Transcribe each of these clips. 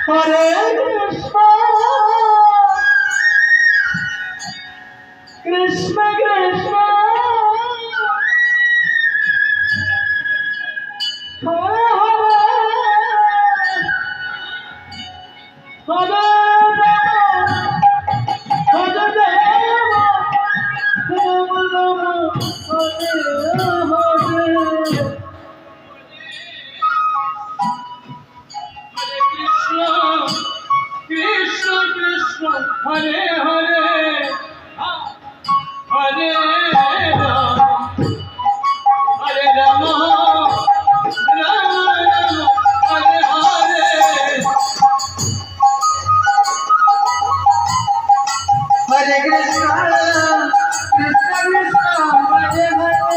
Hare Krishna, Krishna Krishna, Hare Hare, Hare Hare Deva, Deva Rama, Hare Hare. Krishna Krishna Hare Hare Hare Rama Hare Rama Rama Rama Hare Hare Hare Krishna Krishna Krishna Hare Hare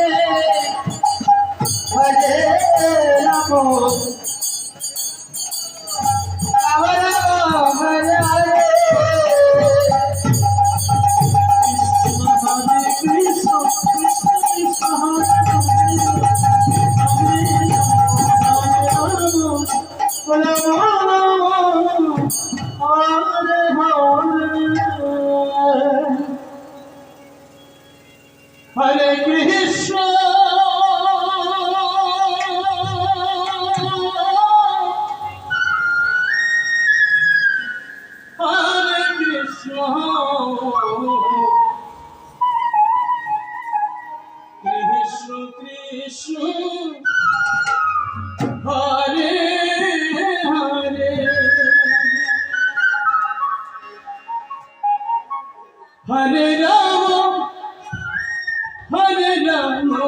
Hare Rama Hare Krishna, Hare Krishna, Krishna Krishna, Hare Hare, Hare Rama, Hare Rama,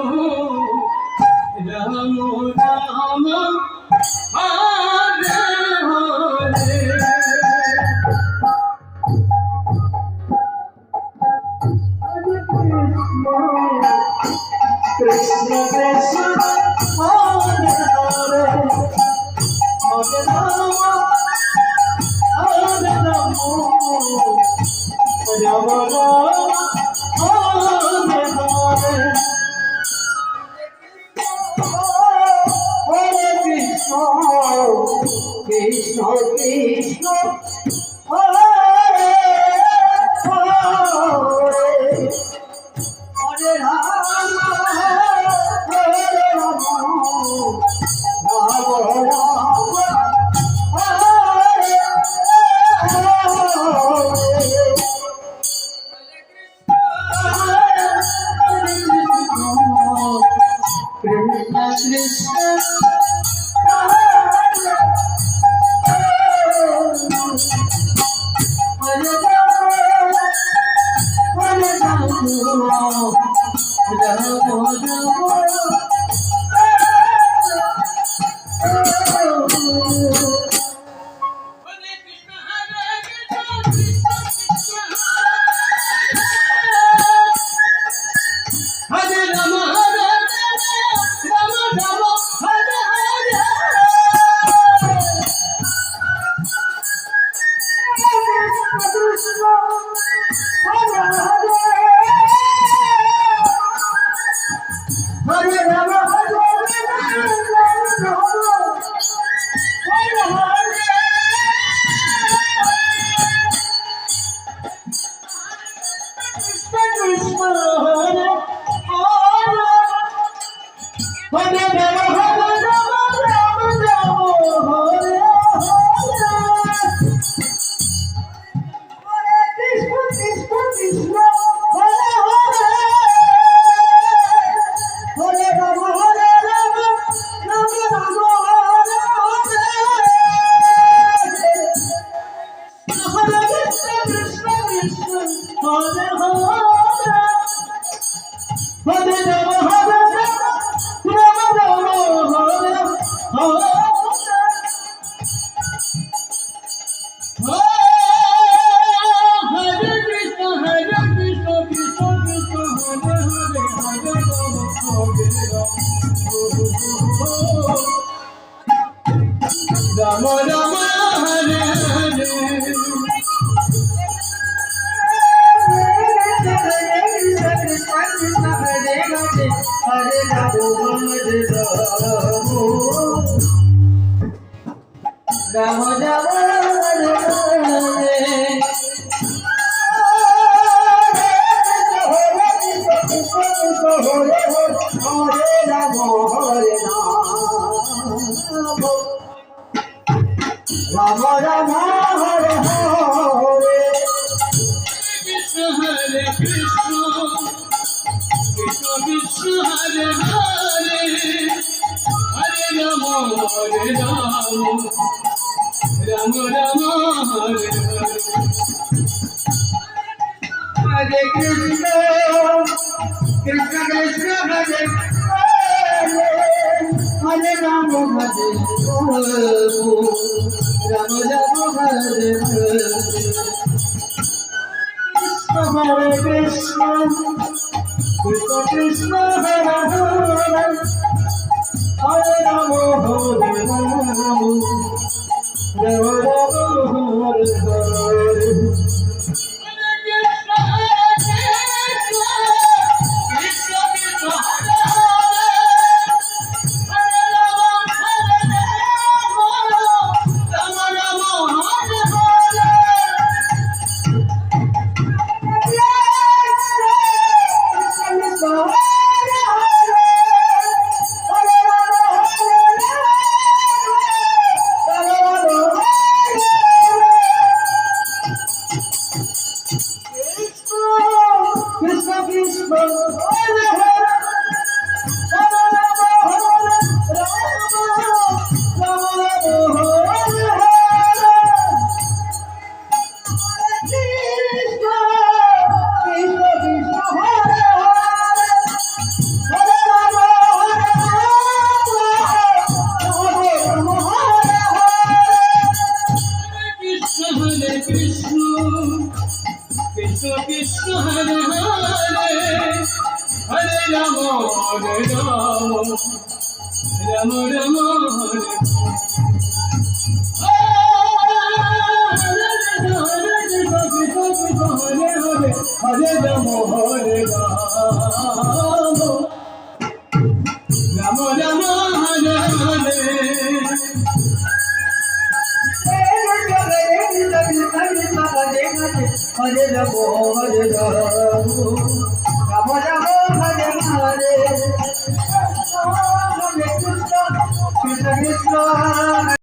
Rama Rama, Hare Hare. Krishna Krishna Hare Hare Hare Rama Hare Rama Rama Rama Hare Hare Hare Krishna Krishna Krishna Hare Hare Hare Rama Hare Rama Rama Rama Hare Krishna Krishna Hare Krishna, Krishna Krishna Hare Hare, Hare Rama Hare Rama, Rama Rama Hare Hare. Hare Krishna, Krishna Krishna Hare Hare, Hare Rama Hare Rama, Rama Rama Hare Hare. Krishna Krishna Hare Hare, Hare Rama Hare Rama, Rama Rama Hare Hare Rama Hare Rama, Rama Rama Hare Hare. Hare Rama Hare Rama